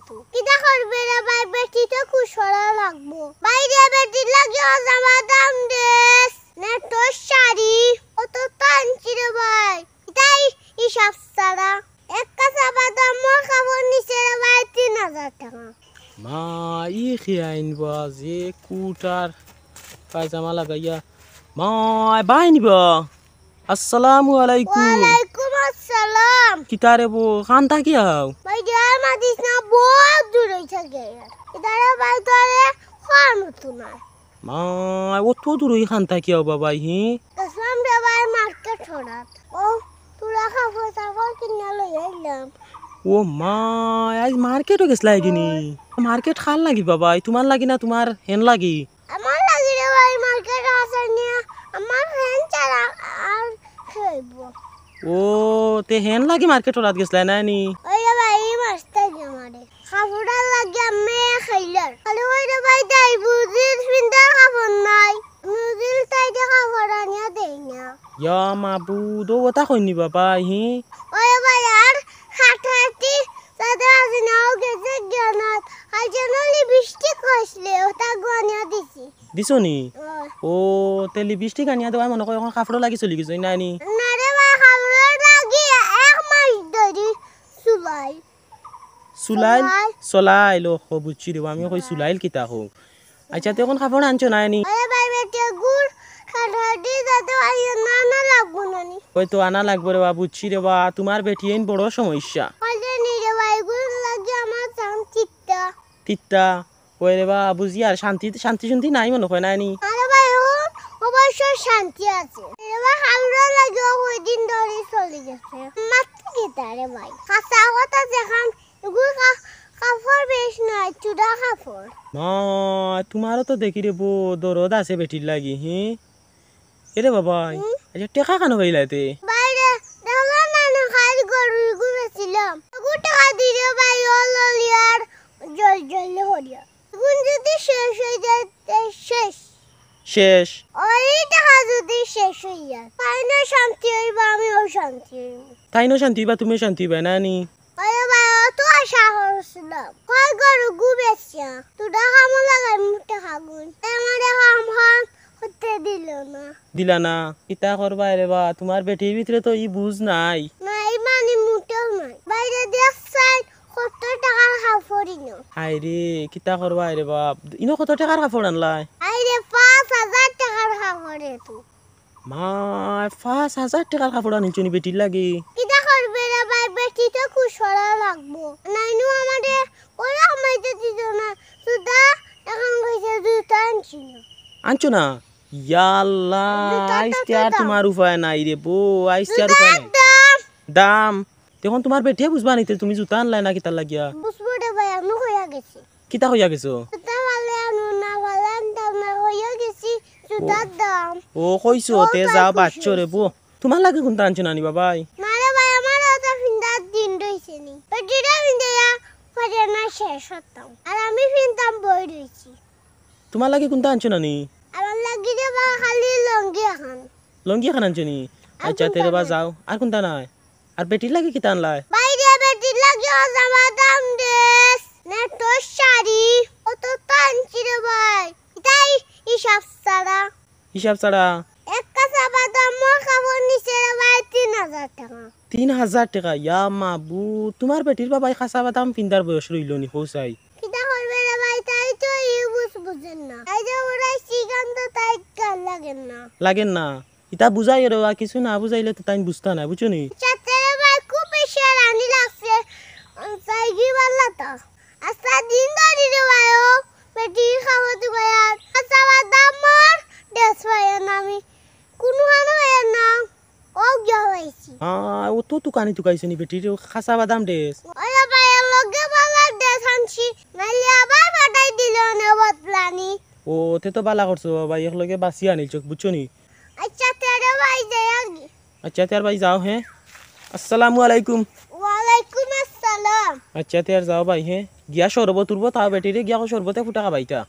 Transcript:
তো কিটা করবে রে ভাই বেটি তো কুশলা লাগবো বাইরে বেটি লাগে জামা দাম দেস না তো শাড়ি কত টানছি রে ভাই এটাই হিসাব ছাড়া এক কাঁচা বাদাম মোর কাপড় নিচে রে ভাই 3000 টাকা মা ই খেয়াইন বাজে কুটার পায়জামা লাগাইয়া মা বাইনিব আসসালামু আলাইকুম ওয়ালাইকুম আসসালাম কিতারে বো খানতা কি হাও ভাই যার মাদিস না বহুত দূর হইছে গে এদারে ভাই তোরে কোন তুনা মা অত দূর ওই খানতা কি হাও বাবা হি আসলাম রে ভাই মার্কেট হঠাৎ ও তুলা খাবো তারপর কিনে লই আইলাম ও মা আজ মার্কেটও গেছলা কিনি মার্কেট খাল লাগি বাবা তোমার লাগি না তোমার হেন লাগি আমার লাগি রে ভাই মার্কেট আছে নিয়া আমার ফ্রেন্ড চারা আর খাইবো ও তে হেন লাগি মার্কেট রাত গেছলা না নি ওই রে ভাই মাস্টার আমারে খাবুড়া লাগি আমি খাইলার খালি ওই রে ভাই তাই বুঝির ফিন্দা খাবন নাই মুজিল তাই দে খাবড় আনিয়া দেই না ইয়া মাবুদ ও কথা কইনি বাবা হি ওই ভাই আর খাটাটি সাদা আসনাও গেছে জ্ঞানত আর জানলি বৃষ্টি কইছলে ওটা গনিয়া দিছি দিছো নি ও তে লিপস্টিক আনিয়া দেওয়া মনে কয় এখন কাপড় লাগি চলি গেছে না নি না রে ভাই খাবড় লাগি এক মাস ধরি সুলাই সুলাইল চলাইল ও বুঝছি রে আমি কই সুলাইল কিতা হো আচ্ছা তে এখন কাপড় আনছো না নি ওই ভাই বেটে গুড় খাটাটি সাদা আইয়া না না লাগবো না নি ওই তো আনা লাগবে রে বা বুঝছি রে বা তোমার বেটি আইন বড় সমস্যা কইলে নি রে ভাই গুড় লাগি আমার চান চিত্তা তিত্তা ওই রে বা বুঝি আর শান্তি শান্তি শান্তি নাই মনে হয় না নি আরে ভাই অবশ্য শান্তি আছে এবার খাবড় লাগি ওই দিন ধরে চলে গেছে মাত্র কি তারে ভাই কাঁচা কথা যেখান এগুলো কাপড় বেশ নাই চুড়া কাপড় মা তোমারও তো দেখি রে বো দরদ আছে বেটির লাগি হি এরে বাবা আচ্ছা টেকা কেন পাইলাতে বাইরে দেখলাম না না খাই গরু ঘুরেছিলাম টাকা দিয়ে ভাই লিয়ার জল জল হরিয়া গুণ যদি শেষ হয়ে যায় শেষ শেষ ওই টাকা যদি শেষ হয়ে যায় তাই না শান্তি হইবা আমিও শান্তি হইব তাই না শান্তি বা তুমি শান্তি বা না নি ওরে ভাই তো আশা করছিলাম কয় গরু ঘুরেছিয়া তোরা খামো লাগাই মুখে খাগুন আমারে খাম হতে দিল না দিলা না ইতা করবা রে বা তোমার বেটির ভিতরে তো ই বুঝ নাই নাই মানে মুটেও নাই বাইরে দেখছাই কত টাকার কাপড় ইনো হাই রে কিতা করবা রে বাপ ইনো কত টাকার কাপড় আনলাই আইরে 5000 টাকার কাপড় তো মা 5000 টাকার কাপড় আনিছো নি বেটির লাগি কিটা করবে রে ভাই বেটি তো কুশলা লাগবো নাইনু আমাদের ওরা আমাইতে দিত না সুদা এখন কইছে দুটা আনছি আনছো না ইয়াল্লাহ আইতে আর তোমার উপায় নাই রে বো আইতে আর উপায় নাই দাম তখন তোমার বেটিয়ে বুঝবা নিতে তুমি জুতা আনলাই না কিতা লাগিয়া বুঝবো রে ভাই আমি হইয়া গেছি কিতা হইয়া গেছো জুতা ভালে আনু না ভালে আনতাম না হইয়া গেছি জুতার দাম ও কইছো তে যাও বাচ্চো রে বো তোমার লাগে কোনটা আনছো নানি বাবাই না রে ভাই আমার ওটা ফিন্দার দিন রইছে নি বেটিটা ফিন্দাইয়া পরে না শেষ হতাম আর আমি ফিনতাম বই রইছি তোমার লাগে কোনটা আনছো নানি আমার লাগি রে ভাই খালি লঙ্গি এখন লঙ্গি এখন আনছো নি আচ্ছা তেরে বা যাও আর কোনটা নাই আর বেটির লাগে কিতা আনলাই বাইরে বেটির লাগি জামা দাম দেস না তো শাড়ি কত টানছি রে ভাই এটাই হিসাব ছাড়া হিসাব ছাড়া এক কাঁচা বাদাম মোর কাপড় নিচে রে ভাই 3000 টাকা 3000 টাকা ইয়া মাবু তোমার বেটির বাবাই খাসা বাদাম পিন্দার বয়স রইল নি হোসাই কিটা করবে রে ভাই তাই তো বুঝেন না তাই যে ওরা শিখান তো তাই কাল লাগেন না লাগেন না ইতা বুঝাই রে বা কিছু না বুঝাইলে তো তাই বুঝতা না বুঝছো নি চাতে রে ভাই খুব বেশি রানি লাগছে তাই কি বললা তো আচ্ছা দিন ধরে রে ভাই ও বেটি খাবো তো ভাই আর কাঁচা বাদাম মোর দেশ ভাই আমি কোনো হানো ভাই না ও গিয়া হইছি ও তো তুকানি তুকাইছো নি বেটির খাসা বাদাম দেশ ওরে ভাই লগে বালা দেশ আনছি নাইলে আবার ফাটাই দিল না বদলানি ও তে তো বালা করছো বাবা এক লগে বাসি আনিল চোখ বুঝছো নি আচ্ছা তেরে ভাই যাই আচ্ছা তের ভাই যাও হ্যাঁ আসসালামু আলাইকুম ওয়ালাইকুম আসসালাম আচ্ছা তের যাও ভাই হ্যাঁ গিয়া সরবত তুলবো তা বেটিরে গিয়া সরবতে ফুটা খাবাইতা